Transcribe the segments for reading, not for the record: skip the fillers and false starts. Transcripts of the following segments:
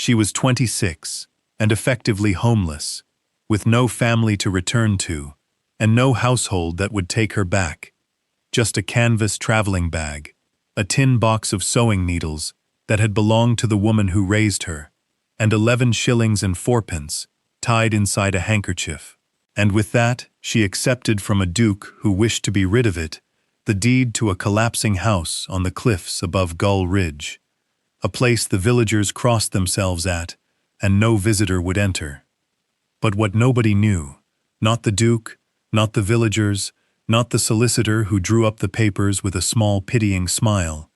She was 26, and effectively homeless, with no family to return to, and no household that would take her back. Just a canvas traveling bag, a tin box of sewing needles that had belonged to the woman who raised her, and 11 shillings and 4pence tied inside a handkerchief. And with that, she accepted from a duke who wished to be rid of it the deed to a collapsing house on the cliffs above Gull Ridge, a place the villagers crossed themselves at, and no visitor would enter. But what nobody knew, not the duke, not the villagers, not the solicitor who drew up the papers with a small pitying smile,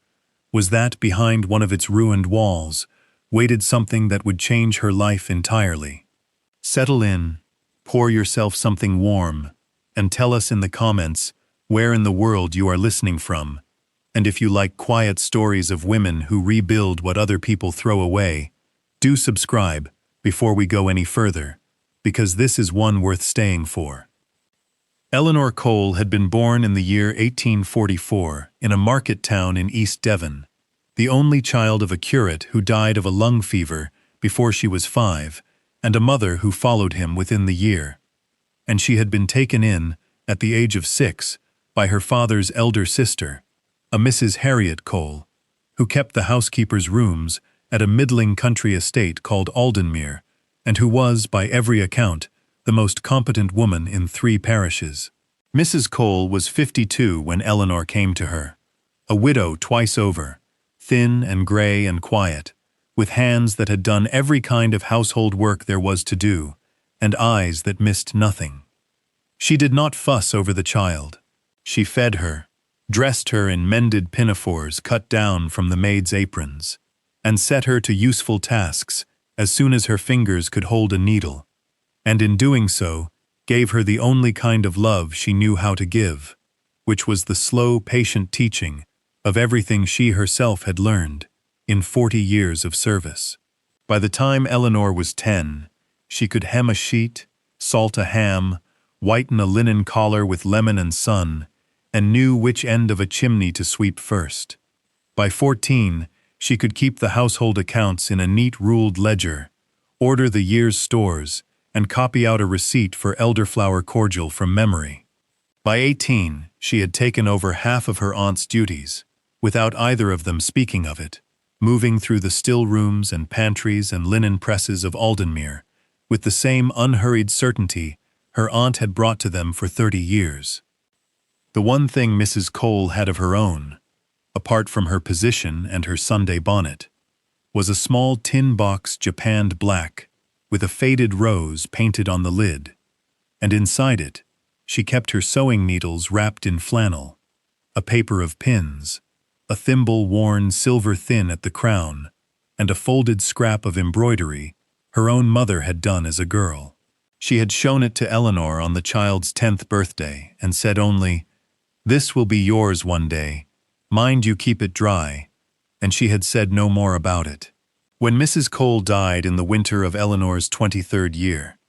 was that behind one of its ruined walls waited something that would change her life entirely. Settle in, pour yourself something warm, and tell us in the comments where in the world you are listening from, and if you like quiet stories of women who rebuild what other people throw away, do subscribe before we go any further, because this is one worth staying for. Eleanor Cole had been born in the year 1844 in a market town in East Devon, the only child of a curate who died of a lung fever before she was 5, and a mother who followed him within the year. And she had been taken in, at the age of 6, by her father's elder sister, a Mrs. Harriet Cole, who kept the housekeeper's rooms at a middling country estate called Aldenmere, and who was, by every account, the most competent woman in 3 parishes. Mrs. Cole was 52 when Eleanor came to her, a widow twice over, thin and gray and quiet, with hands that had done every kind of household work there was to do, and eyes that missed nothing. She did not fuss over the child. She fed her, dressed her in mended pinafores cut down from the maids' aprons, and set her to useful tasks as soon as her fingers could hold a needle, and in doing so, gave her the only kind of love she knew how to give, which was the slow, patient teaching of everything she herself had learned in 40 years of service. By the time Eleanor was 10, she could hem a sheet, salt a ham, whiten a linen collar with lemon and sun, and knew which end of a chimney to sweep first. By 14, she could keep the household accounts in a neat ruled ledger, order the year's stores, and copy out a receipt for elderflower cordial from memory. By 18, she had taken over half of her aunt's duties, without either of them speaking of it, moving through the still rooms and pantries and linen presses of Aldenmere, with the same unhurried certainty her aunt had brought to them for 30 years. The one thing Mrs. Cole had of her own, apart from her position and her Sunday bonnet, was a small tin box japanned black, with a faded rose painted on the lid, and inside it she kept her sewing needles wrapped in flannel, a paper of pins, a thimble worn silver thin at the crown, and a folded scrap of embroidery her own mother had done as a girl. She had shown it to Eleanor on the child's 10th birthday and said only, "This will be yours one day. Mind you keep it dry," and she had said no more about it. When Mrs. Cole died in the winter of Eleanor's 23rd year,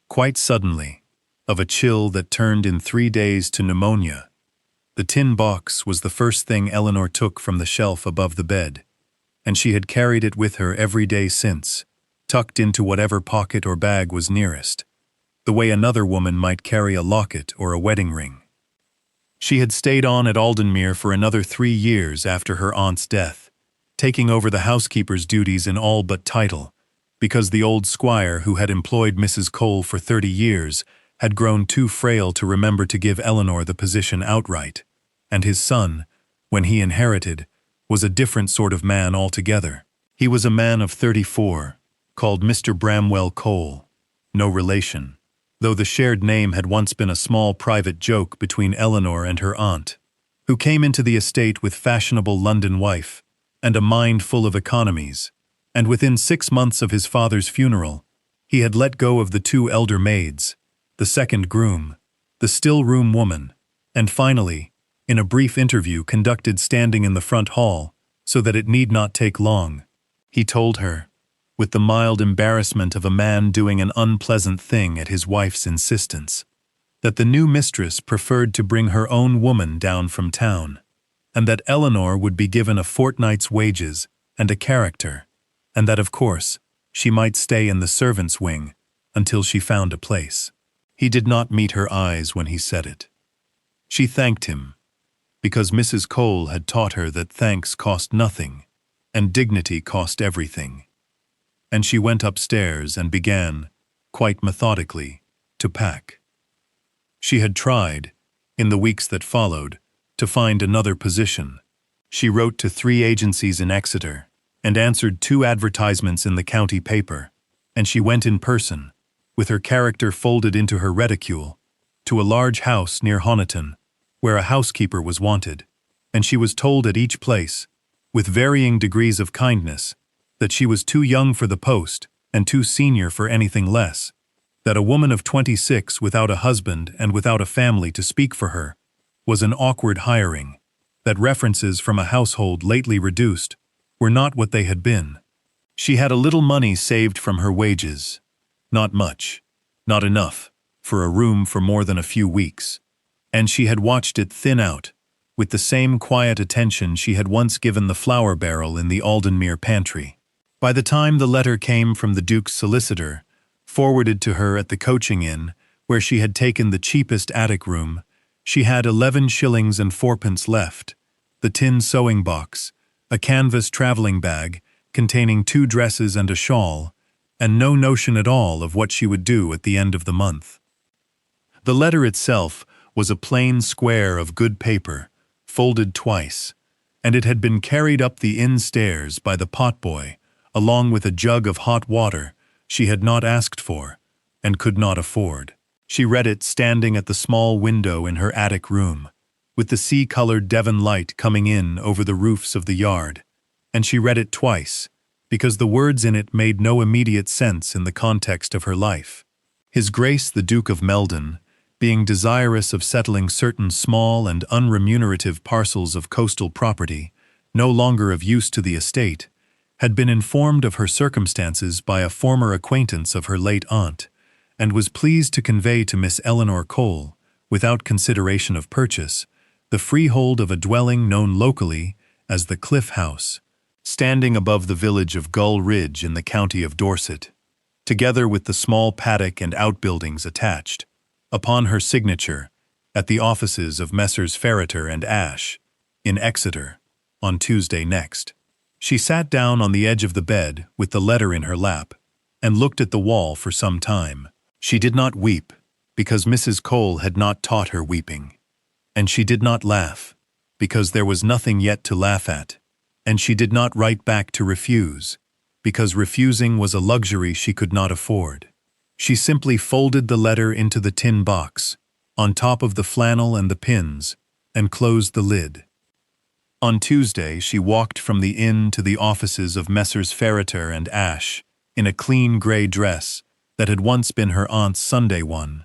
quite suddenly, of a chill that turned in 3 days to pneumonia, the tin box was the first thing Eleanor took from the shelf above the bed, and she had carried it with her every day since, tucked into whatever pocket or bag was nearest, the way another woman might carry a locket or a wedding ring. She had stayed on at Aldenmere for another 3 years after her aunt's death, taking over the housekeeper's duties in all but title, because the old squire who had employed Mrs. Cole for 30 years had grown too frail to remember to give Eleanor the position outright, and his son, when he inherited, was a different sort of man altogether. He was a man of 34, called Mr. Bramwell Cole, no relation, though the shared name had once been a small private joke between Eleanor and her aunt, who came into the estate with fashionable London wife and a mind full of economies, and within 6 months of his father's funeral, he had let go of the 2 elder maids, the second groom, the still-room woman, and finally, in a brief interview conducted standing in the front hall so that it need not take long, he told her, with the mild embarrassment of a man doing an unpleasant thing at his wife's insistence, that the new mistress preferred to bring her own woman down from town, and that Eleanor would be given a fortnight's wages and a character, and that, of course, She might stay in the servants' wing until she found a place. He did not meet her eyes when he said it. She thanked him, because Mrs. Cole had taught her that thanks cost nothing, and dignity cost everything. And she went upstairs and began, quite methodically, to pack. She had tried, in the weeks that followed, to find another position. She wrote to 3 agencies in Exeter, and answered 2 advertisements in the county paper, and she went in person, with her character folded into her reticule, to a large house near Honiton, where a housekeeper was wanted, and she was told at each place, with varying degrees of kindness, that she was too young for the post and too senior for anything less, that a woman of 26 without a husband and without a family to speak for her was an awkward hiring, that references from a household lately reduced were not what they had been. She had a little money saved from her wages, not much, not enough, for a room for more than a few weeks, and she had watched it thin out, with the same quiet attention she had once given the flour barrel in the Aldenmere pantry. By the time the letter came from the Duke's solicitor, forwarded to her at the coaching inn, where she had taken the cheapest attic room, she had 11 shillings and 4pence left, the tin sewing box, a canvas travelling bag containing 2 dresses and a shawl, and no notion at all of what she would do at the end of the month. The letter itself was a plain square of good paper, folded twice, and it had been carried up the inn stairs by the potboy, along with a jug of hot water she had not asked for and could not afford. She read it standing at the small window in her attic room, with the sea-colored Devon light coming in over the roofs of the yard, and she read it twice, because the words in it made no immediate sense in the context of her life. His Grace the Duke of Meldon, being desirous of settling certain small and unremunerative parcels of coastal property, no longer of use to the estate, had been informed of her circumstances by a former acquaintance of her late aunt, and was pleased to convey to Miss Eleanor Cole, without consideration of purchase, the freehold of a dwelling known locally as the Cliff House, standing above the village of Gull Ridge in the county of Dorset, together with the small paddock and outbuildings attached, upon her signature, at the offices of Messrs. Ferreter and Ash, in Exeter, on Tuesday next. She sat down on the edge of the bed with the letter in her lap, and looked at the wall for some time. She did not weep, because Mrs. Cole had not taught her weeping, and she did not laugh, because there was nothing yet to laugh at, and she did not write back to refuse, because refusing was a luxury she could not afford. She simply folded the letter into the tin box, on top of the flannel and the pins, and closed the lid. On Tuesday she walked from the inn to the offices of Messrs. Ferreter and Ash, in a clean grey dress that had once been her aunt's Sunday one,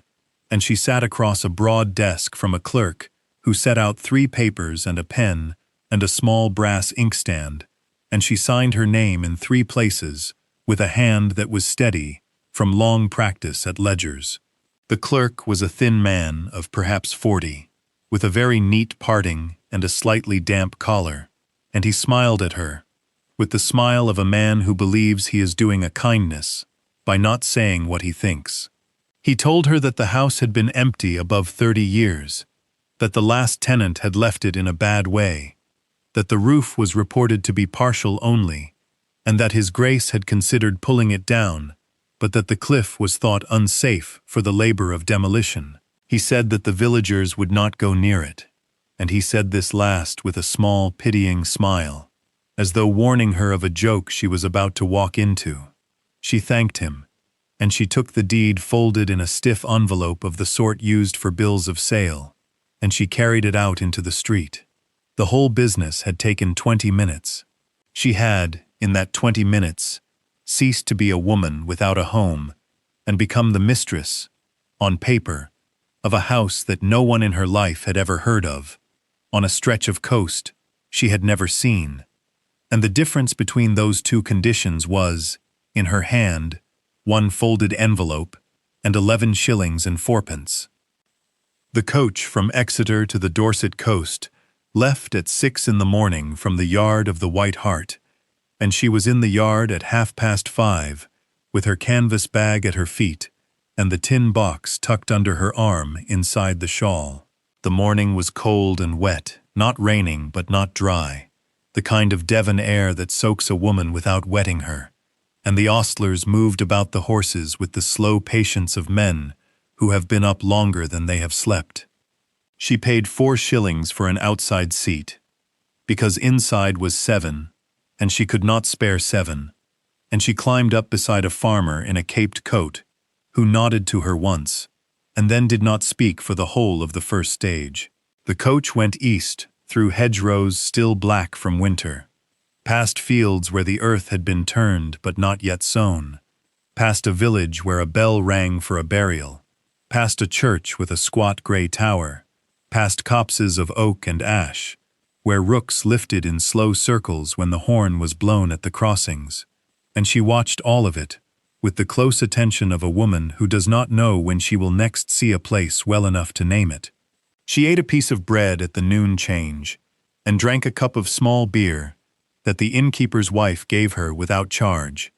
and she sat across a broad desk from a clerk who set out 3 papers and a pen and a small brass inkstand, and she signed her name in 3 places with a hand that was steady from long practice at ledgers. The clerk was a thin man of perhaps 40, with a very neat parting and a slightly damp collar, and he smiled at her, with the smile of a man who believes he is doing a kindness by not saying what he thinks. He told her that the house had been empty above 30 years, that the last tenant had left it in a bad way, that the roof was reported to be partial only, and that His Grace had considered pulling it down, but that the cliff was thought unsafe for the labor of demolition. He said that the villagers would not go near it, and he said this last with a small, pitying smile, as though warning her of a joke she was about to walk into. She thanked him, and she took the deed folded in a stiff envelope of the sort used for bills of sale, and she carried it out into the street. The whole business had taken 20 minutes. She had, in that 20 minutes, ceased to be a woman without a home and become the mistress, on paper, of a house that no one in her life had ever heard of, on a stretch of coast she had never seen. And the difference between those 2 conditions was, in her hand, 1 folded envelope and 11 shillings and 4pence. The coach from Exeter to the Dorset coast left at 6 in the morning from the yard of the White Hart, and she was in the yard at 5:30 with her canvas bag at her feet and the tin box tucked under her arm inside the shawl. The morning was cold and wet, not raining but not dry, the kind of Devon air that soaks a woman without wetting her, and the ostlers moved about the horses with the slow patience of men who have been up longer than they have slept. She paid 4 shillings for an outside seat, because inside was 7, and she could not spare 7, and she climbed up beside a farmer in a caped coat, who nodded to her once, and then did not speak for the whole of the first stage. The coach went east, through hedgerows still black from winter, past fields where the earth had been turned but not yet sown, past a village where a bell rang for a burial, past a church with a squat grey tower, past copses of oak and ash, where rooks lifted in slow circles when the horn was blown at the crossings, and she watched all of it, with the close attention of a woman who does not know when she will next see a place well enough to name it. She ate a piece of bread at the noon change, and drank a cup of small beer that the innkeeper's wife gave her without charge,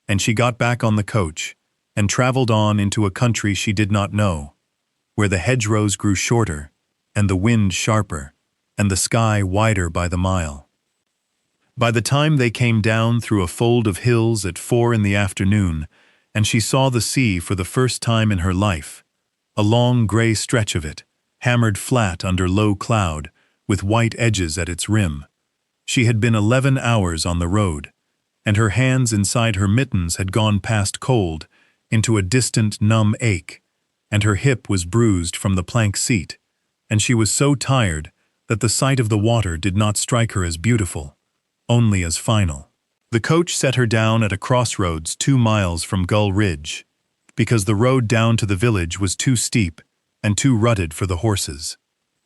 and she got back on the coach and traveled on into a country she did not know, where the hedgerows grew shorter, and the wind sharper, and the sky wider by the mile. By the time they came down through a fold of hills at 4 in the afternoon, and she saw the sea for the first time in her life, a long grey stretch of it, hammered flat under low cloud, with white edges at its rim. She had been 11 hours on the road, and her hands inside her mittens had gone past cold into a distant numb ache, and her hip was bruised from the plank seat, and she was so tired that the sight of the water did not strike her as beautiful, only as final. The coach set her down at a crossroads 2 miles from Gull Ridge, because the road down to the village was too steep and too rutted for the horses,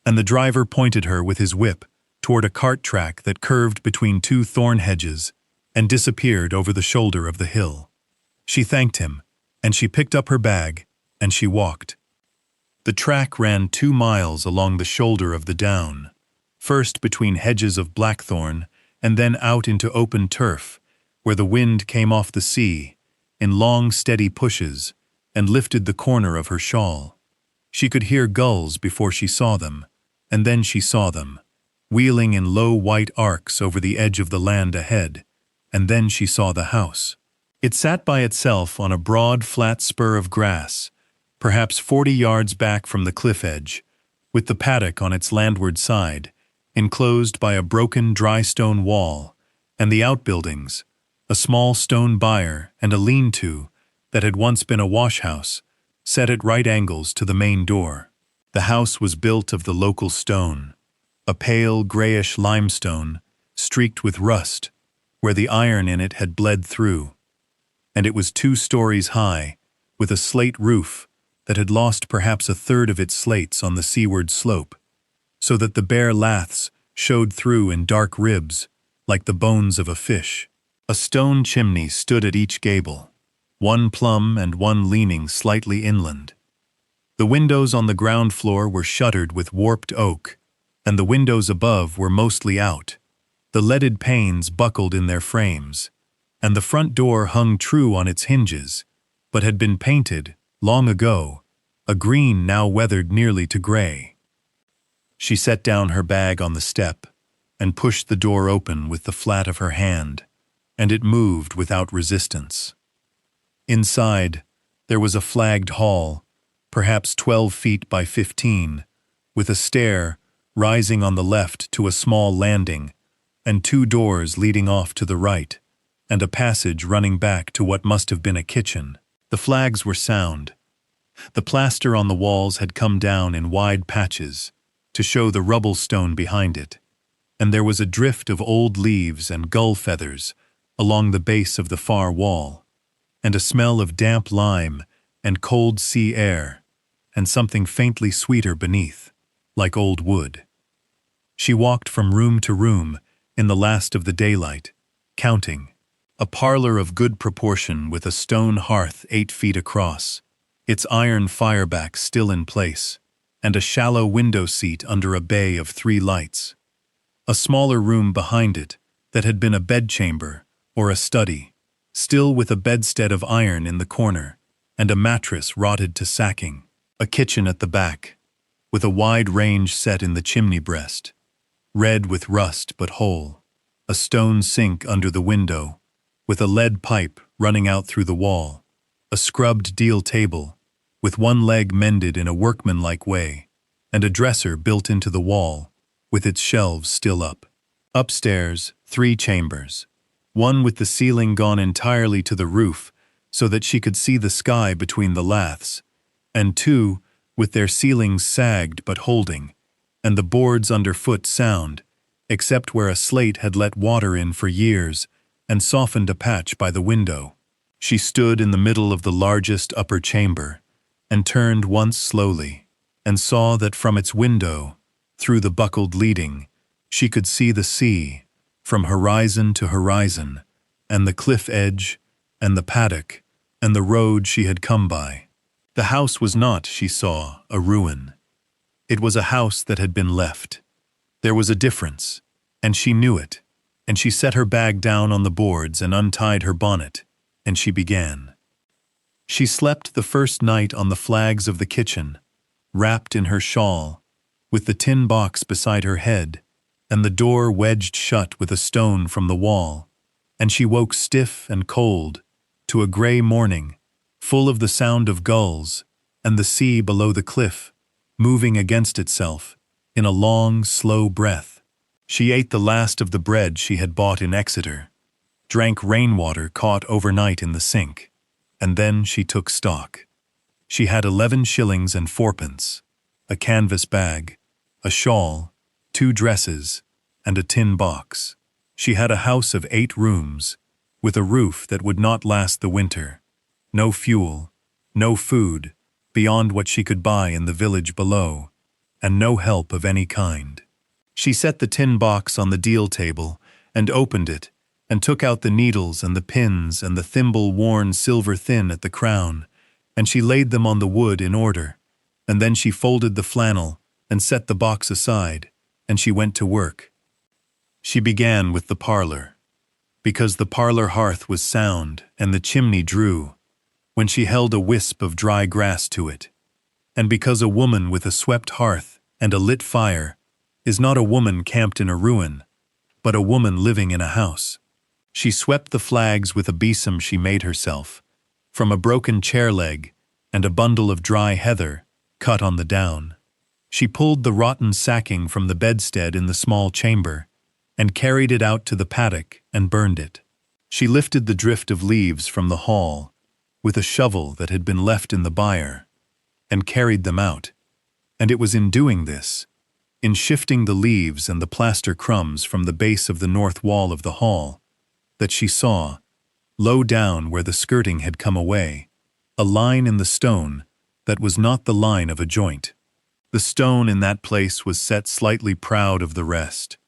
and the driver pointed her with his whip toward a cart track that curved between 2 thorn hedges and disappeared over the shoulder of the hill. She thanked him, and she picked up her bag, and she walked. The track ran 2 miles along the shoulder of the down, first between hedges of blackthorn, and then out into open turf, where the wind came off the sea, in long steady pushes, and lifted the corner of her shawl. She could hear gulls before she saw them, and then she saw them, wheeling in low white arcs over the edge of the land ahead, and then she saw the house. It sat by itself on a broad, flat spur of grass, perhaps 40 yards back from the cliff edge, with the paddock on its landward side, enclosed by a broken dry stone wall, and the outbuildings, a small stone byre and a lean-to that had once been a wash-house, set at right angles to the main door. The house was built of the local stone, a pale grayish limestone, streaked with rust, where the iron in it had bled through, and it was 2 stories high, with a slate roof that had lost perhaps a third of its slates on the seaward slope, so that the bare laths showed through in dark ribs, like the bones of a fish. A stone chimney stood at each gable, one plumb and one leaning slightly inland. The windows on the ground floor were shuttered with warped oak, and the windows above were mostly out, the leaded panes buckled in their frames, and the front door hung true on its hinges, but had been painted, long ago, a green now weathered nearly to gray. She set down her bag on the step and pushed the door open with the flat of her hand, and it moved without resistance. Inside, there was a flagged hall, perhaps 12 feet by 15, with a stair rising on the left to a small landing, and 2 doors leading off to the right, and a passage running back to what must have been a kitchen. The flags were sound. The plaster on the walls had come down in wide patches to show the rubble stone behind it, and there was a drift of old leaves and gull feathers along the base of the far wall, and a smell of damp lime and cold sea air, and something faintly sweeter beneath, like old wood. She walked from room to room in the last of the daylight, counting. A parlor of good proportion with a stone hearth 8 feet across, its iron fireback still in place, and a shallow window seat under a bay of 3 lights. A smaller room behind it that had been a bedchamber or a study, still with a bedstead of iron in the corner, and a mattress rotted to sacking. A kitchen at the back, with a wide range set in the chimney breast, red with rust but whole. A stone sink under the window, with a lead pipe running out through the wall. A scrubbed deal table, with one leg mended in a workmanlike way, and a dresser built into the wall, with its shelves still up. Upstairs, 3 chambers, one with the ceiling gone entirely to the roof so that she could see the sky between the laths, and 2 with their ceilings sagged but holding, and the boards underfoot sound, except where a slate had let water in for years and softened a patch by the window. She stood in the middle of the largest upper chamber, and turned once slowly, and saw that from its window, through the buckled leading, she could see the sea, from horizon to horizon, and the cliff edge, and the paddock, and the road she had come by. The house was not, she saw, a ruin. It was a house that had been left. There was a difference, and she knew it, and she set her bag down on the boards and untied her bonnet, and she began. She slept the first night on the flags of the kitchen, wrapped in her shawl, with the tin box beside her head, and the door wedged shut with a stone from the wall, and she woke stiff and cold to a gray morning, full of the sound of gulls and the sea below the cliff, moving against itself in a long, slow breath. She ate the last of the bread she had bought in Exeter, drank rainwater caught overnight in the sink, and then she took stock. She had 11 shillings and 4pence, a canvas bag, a shawl, 2 dresses, and a tin box. She had a house of 8 rooms, with a roof that would not last the winter, no fuel, no food, beyond what she could buy in the village below, and no help of any kind. She set the tin box on the deal table, and opened it, and took out the needles and the pins and the thimble-worn silver thin at the crown, and she laid them on the wood in order, and then she folded the flannel and set the box aside, and she went to work. She began with the parlor, because the parlor hearth was sound and the chimney drew, when she held a wisp of dry grass to it, and because a woman with a swept hearth and a lit fire is not a woman camped in a ruin, but a woman living in a house. She swept the flags with a besom she made herself, from a broken chair leg and a bundle of dry heather cut on the down. She pulled the rotten sacking from the bedstead in the small chamber, and carried it out to the paddock and burned it. She lifted the drift of leaves from the hall with a shovel that had been left in the byre, and carried them out, and it was in doing this, in shifting the leaves and the plaster crumbs from the base of the north wall of the hall, that she saw, low down where the skirting had come away, a line in the stone that was not the line of a joint. The stone in that place was set slightly proud of the rest,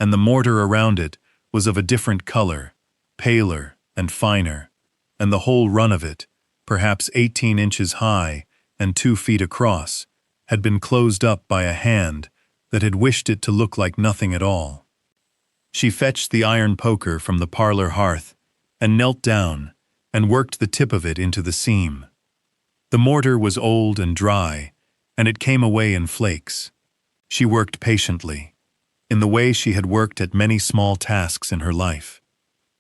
and the mortar around it was of a different color, paler and finer, and the whole run of it, perhaps 18 inches high and 2 feet across, had been closed up by a hand that had wished it to look like nothing at all. She fetched the iron poker from the parlor hearth and knelt down and worked the tip of it into the seam. The mortar was old and dry, and it came away in flakes. She worked patiently, in the way she had worked at many small tasks in her life,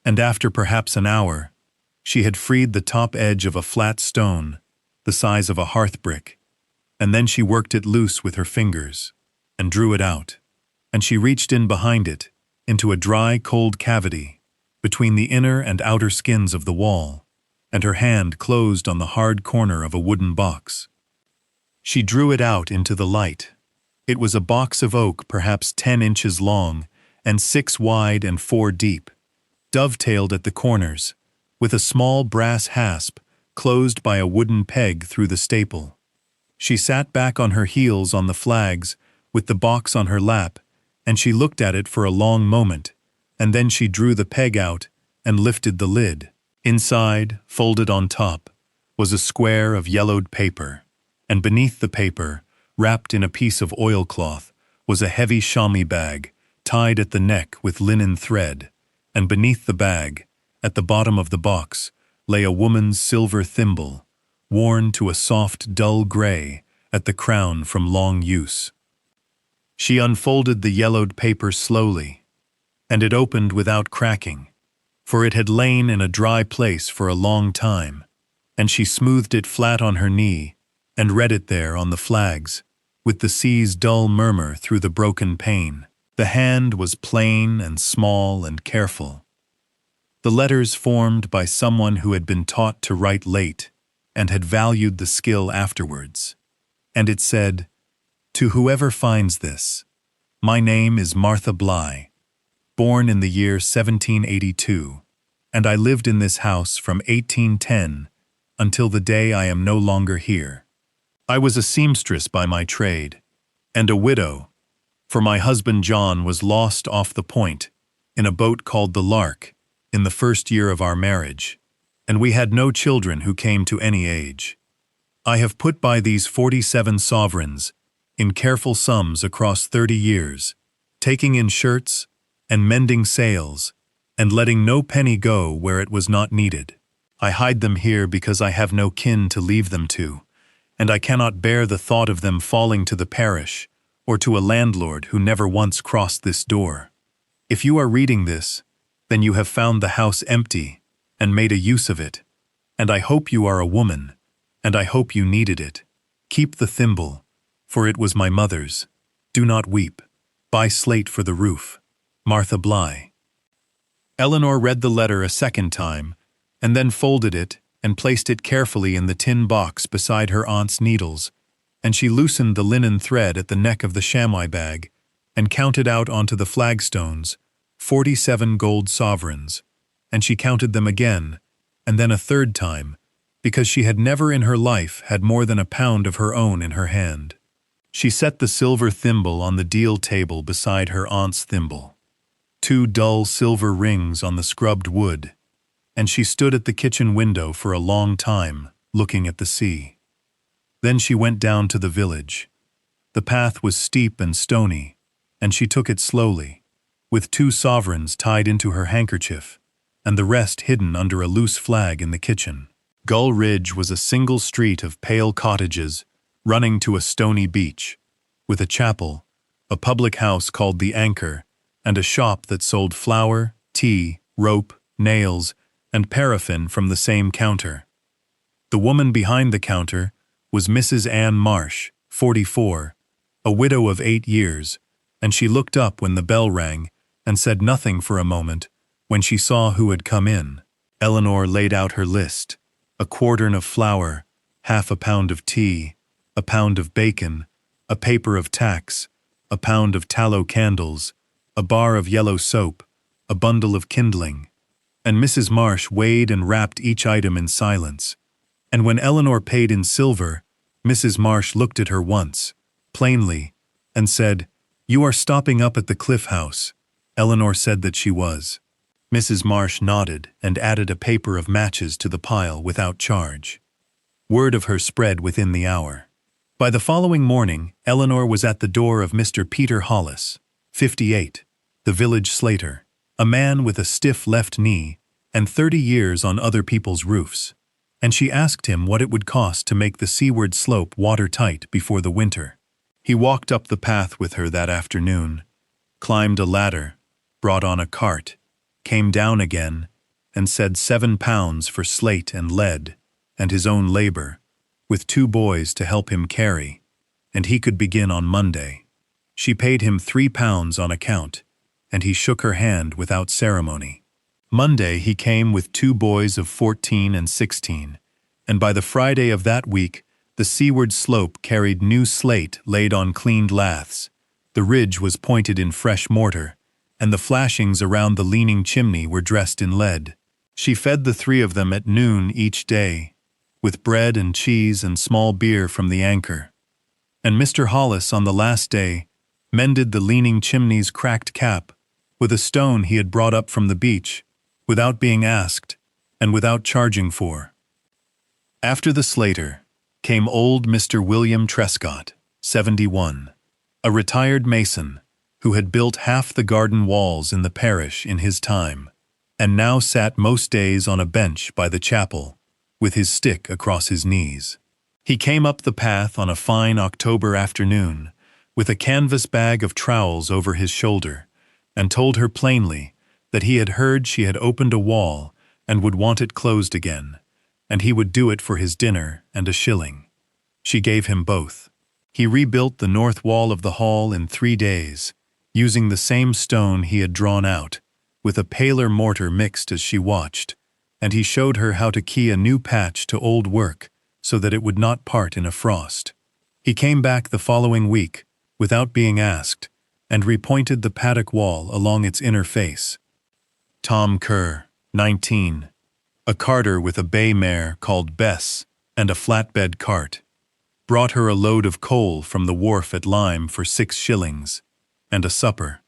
and after perhaps an hour, she had freed the top edge of a flat stone, the size of a hearth brick, and then she worked it loose with her fingers, and drew it out, and she reached in behind it, into a dry, cold cavity, between the inner and outer skins of the wall, and her hand closed on the hard corner of a wooden box. She drew it out into the light. It was a box of oak perhaps 10 inches long, and 6 wide and 4 deep, dovetailed at the corners, with a small brass hasp closed by a wooden peg through the staple. She sat back on her heels on the flags, with the box on her lap, and she looked at it for a long moment, and then she drew the peg out and lifted the lid. Inside, folded on top, was a square of yellowed paper, and beneath the paper, wrapped in a piece of oilcloth, was a heavy chamois bag, tied at the neck with linen thread, and beneath the bag, At the bottom of the box lay a woman's silver thimble, worn to a soft, dull gray at the crown from long use. She unfolded the yellowed paper slowly, and it opened without cracking, for it had lain in a dry place for a long time, and she smoothed it flat on her knee and read it there on the flags, with the sea's dull murmur through the broken pane. The hand was plain and small and careful. The letters formed by someone who had been taught to write late and had valued the skill afterwards. And it said, "To whoever finds this, my name is Martha Bligh, born in the year 1782, and I lived in this house from 1810 until the day I am no longer here. I was a seamstress by my trade, and a widow, for my husband John was lost off the point in a boat called the Lark in the first year of our marriage, and we had no children who came to any age. I have put by these 47 sovereigns in careful sums across 30 years, taking in shirts and mending sails, and letting no penny go where it was not needed. I hide them here because I have no kin to leave them to, and I cannot bear the thought of them falling to the parish or to a landlord who never once crossed this door. If you are reading this, then you have found the house empty and made a use of it, and I hope you are a woman, and I hope you needed it. Keep the thimble, for it was my mother's. Do not weep. Buy slate for the roof. Martha Bligh." Eleanor read the letter a second time, and then folded it and placed it carefully in the tin box beside her aunt's needles, and she loosened the linen thread at the neck of the chamois bag and counted out onto the flagstones 47 gold sovereigns, and she counted them again, and then a third time, because she had never in her life had more than £1 of her own in her hand. She set the silver thimble on the deal table beside her aunt's thimble, 2 dull silver rings on the scrubbed wood, and she stood at the kitchen window for a long time, looking at the sea. Then she went down to the village. The path was steep and stony, and she took it slowly, with 2 sovereigns tied into her handkerchief, and the rest hidden under a loose flag in the kitchen. Gull Ridge was a single street of pale cottages running to a stony beach, with a chapel, a public house called the Anchor, and a shop that sold flour, tea, rope, nails, and paraffin from the same counter. The woman behind the counter was Mrs. Anne Marsh, 44, a widow of 8 years, and she looked up when the bell rang and said nothing for a moment when she saw who had come in. Eleanor laid out her list: a quartern of flour, half a pound of tea, a pound of bacon, a paper of tacks, a pound of tallow candles, a bar of yellow soap, a bundle of kindling. And Mrs. Marsh weighed and wrapped each item in silence. And when Eleanor paid in silver, Mrs. Marsh looked at her once, plainly, and said, "You are stopping up at the Cliff House." Eleanor said that she was. Mrs. Marsh nodded and added a paper of matches to the pile without charge. Word of her spread within the hour. By the following morning, Eleanor was at the door of Mr. Peter Hollis, 58, the village slater, a man with a stiff left knee and 30 years on other people's roofs, and she asked him what it would cost to make the seaward slope watertight before the winter. He walked up the path with her that afternoon, climbed a ladder, brought on a cart, came down again, and said £7 for slate and lead, and his own labor, with 2 boys to help him carry, and he could begin on Monday. She paid him £3 on account, and he shook her hand without ceremony. Monday he came with 2 boys of 14 and 16, and by the Friday of that week the seaward slope carried new slate laid on cleaned laths, the ridge was pointed in fresh mortar, and the flashings around the leaning chimney were dressed in lead. She fed the 3 of them at noon each day, with bread and cheese and small beer from the Anchor. And Mr. Hollis on the last day mended the leaning chimney's cracked cap with a stone he had brought up from the beach, without being asked, and without charging for. After the slater came old Mr. William Trescott, 71, a retired mason who had built half the garden walls in the parish in his time, and now sat most days on a bench by the chapel, with his stick across his knees. He came up the path on a fine October afternoon, with a canvas bag of trowels over his shoulder, and told her plainly that he had heard she had opened a wall and would want it closed again, and he would do it for his dinner and a shilling. She gave him both. He rebuilt the north wall of the hall in 3 days, using the same stone he had drawn out, with a paler mortar mixed as she watched, and he showed her how to key a new patch to old work so that it would not part in a frost. He came back the following week, without being asked, and repointed the paddock wall along its inner face. Tom Kerr, 19, a carter with a bay mare called Bess and a flatbed cart, brought her a load of coal from the wharf at Lyme for 6 shillings, and a supper,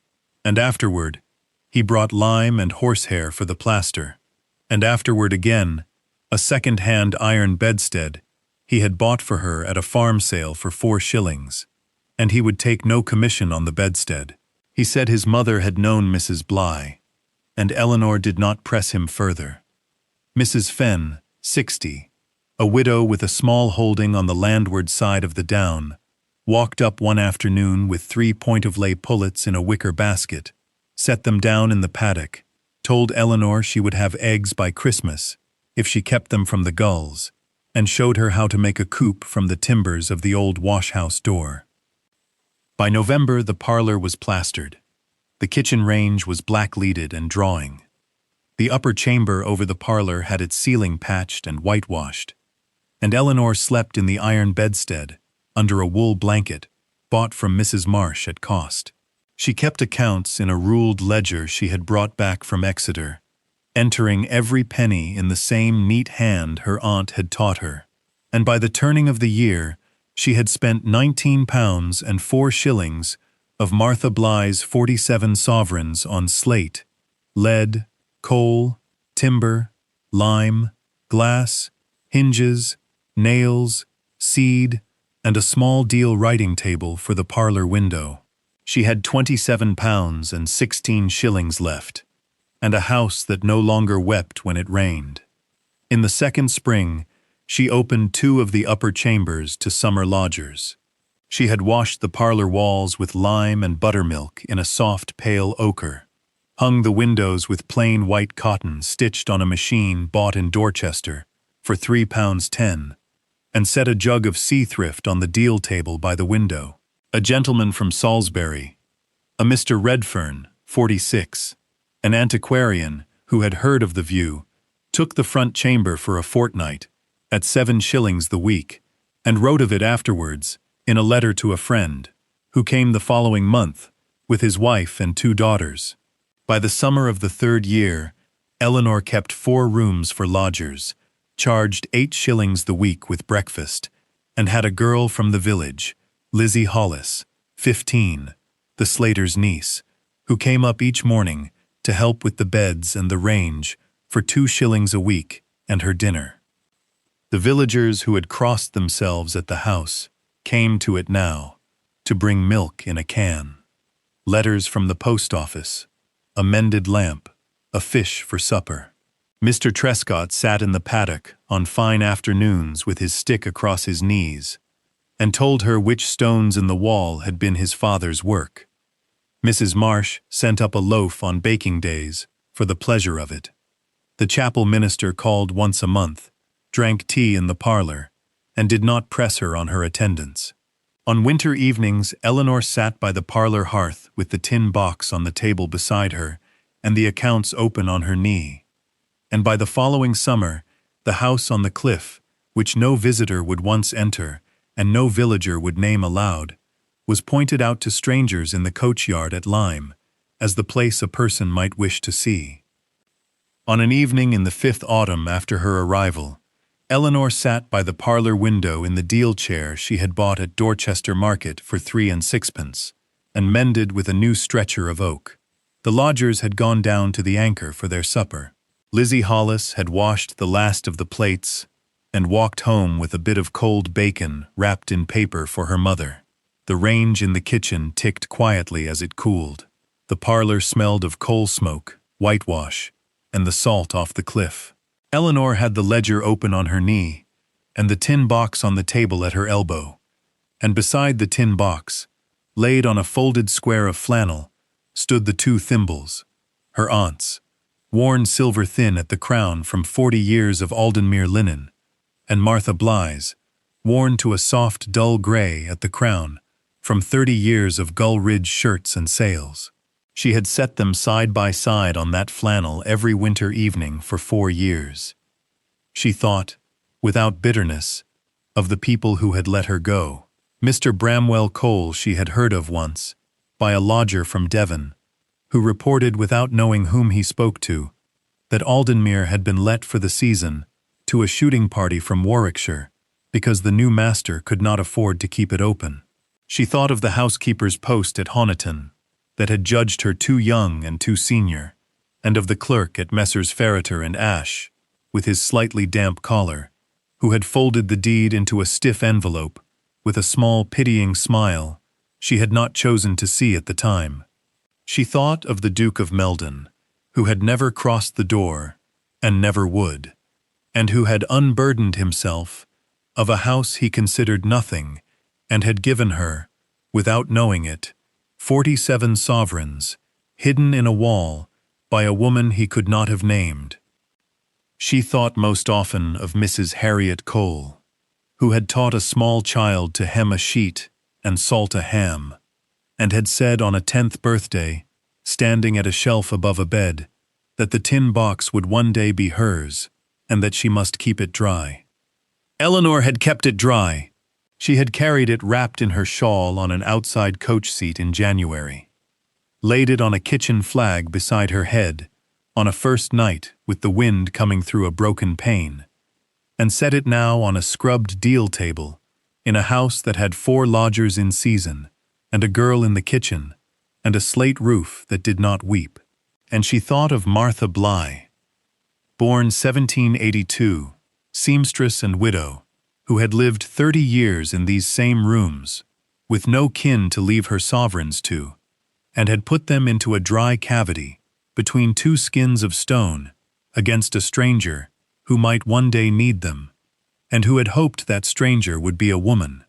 and afterward he brought lime and horsehair for the plaster, and afterward again a second-hand iron bedstead he had bought for her at a farm sale for 4 shillings, and he would take no commission on the bedstead. He said his mother had known Mrs. Bligh, and Eleanor did not press him further. Mrs. Fenn, 60, a widow with a small holding on the landward side of the down, walked up one afternoon with 3 point-of-lay pullets in a wicker basket, set them down in the paddock, told Eleanor she would have eggs by Christmas if she kept them from the gulls, and showed her how to make a coop from the timbers of the old wash-house door. By November the parlor was plastered. The kitchen range was black-leaded and drawing. The upper chamber over the parlor had its ceiling patched and whitewashed, and Eleanor slept in the iron bedstead, under a wool blanket, bought from Mrs. Marsh at cost. She kept accounts in a ruled ledger she had brought back from Exeter, entering every penny in the same neat hand her aunt had taught her, and by the turning of the year she had spent £19 and 4 shillings of Martha Bligh's 47 sovereigns on slate, lead, coal, timber, lime, glass, hinges, nails, seed, and a small deal writing table for the parlor window. She had £27 and 16 shillings left, and a house that no longer wept when it rained. In the second spring, she opened 2 of the upper chambers to summer lodgers. She had washed the parlor walls with lime and buttermilk in a soft pale ochre, hung the windows with plain white cotton stitched on a machine bought in Dorchester for £3.10, and set a jug of sea thrift on the deal table by the window. A gentleman from Salisbury, a Mr. Redfern, 46, an antiquarian who had heard of the view, took the front chamber for a fortnight, at 7 shillings the week, and wrote of it afterwards in a letter to a friend, who came the following month, with his wife and 2 daughters. By the summer of the 3rd year, Eleanor kept 4 rooms for lodgers, charged 8 shillings the week with breakfast, and had a girl from the village, Lizzie Hollis, 15, the Slaters' niece, who came up each morning to help with the beds and the range for 2 shillings a week and her dinner. The villagers who had crossed themselves at the house came to it now, to bring milk in a can, letters from the post office, a mended lamp, a fish for supper. Mr. Trescott sat in the paddock on fine afternoons with his stick across his knees, and told her which stones in the wall had been his father's work. Mrs. Marsh sent up a loaf on baking days for the pleasure of it. The chapel minister called once a month, drank tea in the parlor, and did not press her on her attendance. On winter evenings, Eleanor sat by the parlor hearth with the tin box on the table beside her and the accounts open on her knee. And by the following summer, the house on the cliff, which no visitor would once enter and no villager would name aloud, was pointed out to strangers in the coachyard at Lyme as the place a person might wish to see. On an evening in the 5th autumn after her arrival, Eleanor sat by the parlor window in the deal chair she had bought at Dorchester Market for 3 and 6pence, and mended with a new stretcher of oak. The lodgers had gone down to the Anchor for their supper. Lizzie Hollis had washed the last of the plates and walked home with a bit of cold bacon wrapped in paper for her mother. The range in the kitchen ticked quietly as it cooled. The parlor smelled of coal smoke, whitewash, and the salt off the cliff. Eleanor had the ledger open on her knee, and the tin box on the table at her elbow. And beside the tin box, laid on a folded square of flannel, stood the two thimbles, her aunt's, worn silver thin at the crown from 40 years of Aldenmere linen, and Martha Bligh's, worn to a soft dull gray at the crown from 30 years of Gull Ridge shirts and sails. She had set them side by side on that flannel every winter evening for 4 years. She thought, without bitterness, of the people who had let her go. Mr. Bramwell Cole she had heard of once, by a lodger from Devon, who reported without knowing whom he spoke to, that Aldenmere had been let for the season to a shooting party from Warwickshire, because the new master could not afford to keep it open. She thought of the housekeeper's post at Honiton, that had judged her too young and too senior, and of the clerk at Messrs. Ferreter and Ash, with his slightly damp collar, who had folded the deed into a stiff envelope, with a small pitying smile she had not chosen to see at the time. She thought of the Duke of Meldon, who had never crossed the door, and never would, and who had unburdened himself of a house he considered nothing, and had given her, without knowing it, 47 sovereigns, hidden in a wall by a woman he could not have named. She thought most often of Mrs. Harriet Cole, who had taught a small child to hem a sheet and salt a ham, and had said on a 10th birthday, standing at a shelf above a bed, that the tin box would one day be hers, and that she must keep it dry. Eleanor had kept it dry. She had carried it wrapped in her shawl on an outside coach seat in January, laid it on a kitchen flag beside her head, on a first night with the wind coming through a broken pane, and set it now on a scrubbed deal table in a house that had 4 lodgers in season, and a girl in the kitchen, and a slate roof that did not weep. And she thought of Martha Bligh, born 1782, seamstress and widow, who had lived 30 years in these same rooms, with no kin to leave her sovereigns to, and had put them into a dry cavity between 2 skins of stone against a stranger who might one day need them, and who had hoped that stranger would be a woman.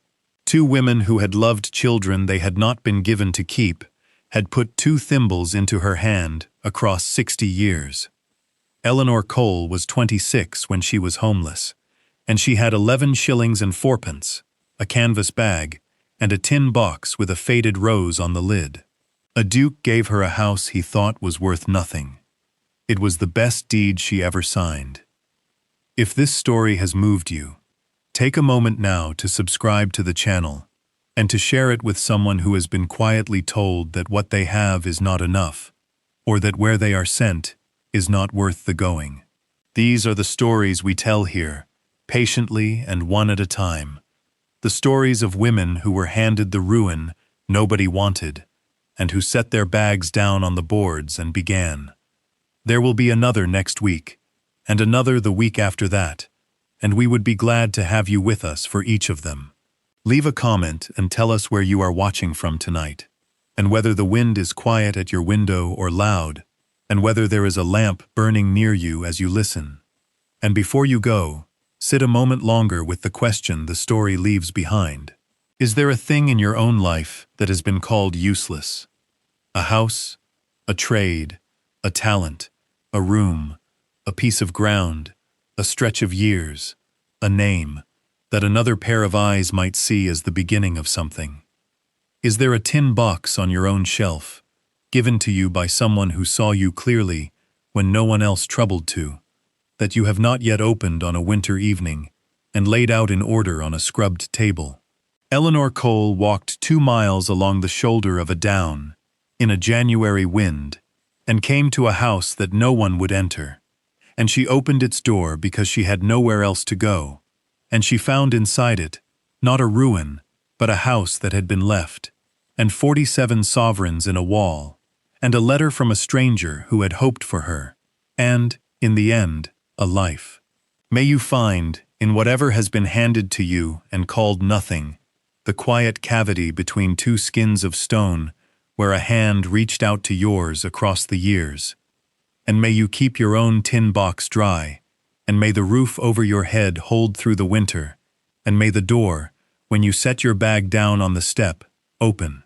2 women who had loved children they had not been given to keep had put 2 thimbles into her hand across 60 years. Eleanor Cole was 26 when she was homeless, and she had 11 shillings and 4pence, a canvas bag, and a tin box with a faded rose on the lid. A duke gave her a house he thought was worth nothing. It was the best deed she ever signed. If this story has moved you, take a moment now to subscribe to the channel and to share it with someone who has been quietly told that what they have is not enough, or that where they are sent is not worth the going. These are the stories we tell here, patiently and one at a time. The stories of women who were handed the ruin nobody wanted, and who set their bags down on the boards and began. There will be another next week, and another the week after that, and we would be glad to have you with us for each of them. Leave a comment and tell us where you are watching from tonight, and whether the wind is quiet at your window or loud, and whether there is a lamp burning near you as you listen. And before you go, sit a moment longer with the question the story leaves behind. Is there a thing in your own life that has been called useless? A house, a trade, a talent, a room, a piece of ground, a stretch of years, a name, that another pair of eyes might see as the beginning of something? Is there a tin box on your own shelf, given to you by someone who saw you clearly when no one else troubled to, that you have not yet opened on a winter evening and laid out in order on a scrubbed table? Eleanor Cole walked 2 miles along the shoulder of a down, in a January wind, and came to a house that no one would enter, and she opened its door because she had nowhere else to go, and she found inside it, not a ruin, but a house that had been left, and 47 sovereigns in a wall, and a letter from a stranger who had hoped for her, and, in the end, a life. May you find, in whatever has been handed to you and called nothing, the quiet cavity between 2 skins of stone where a hand reached out to yours across the years. and may you keep your own tin box dry, and may the roof over your head hold through the winter, and may the door, when you set your bag down on the step, open.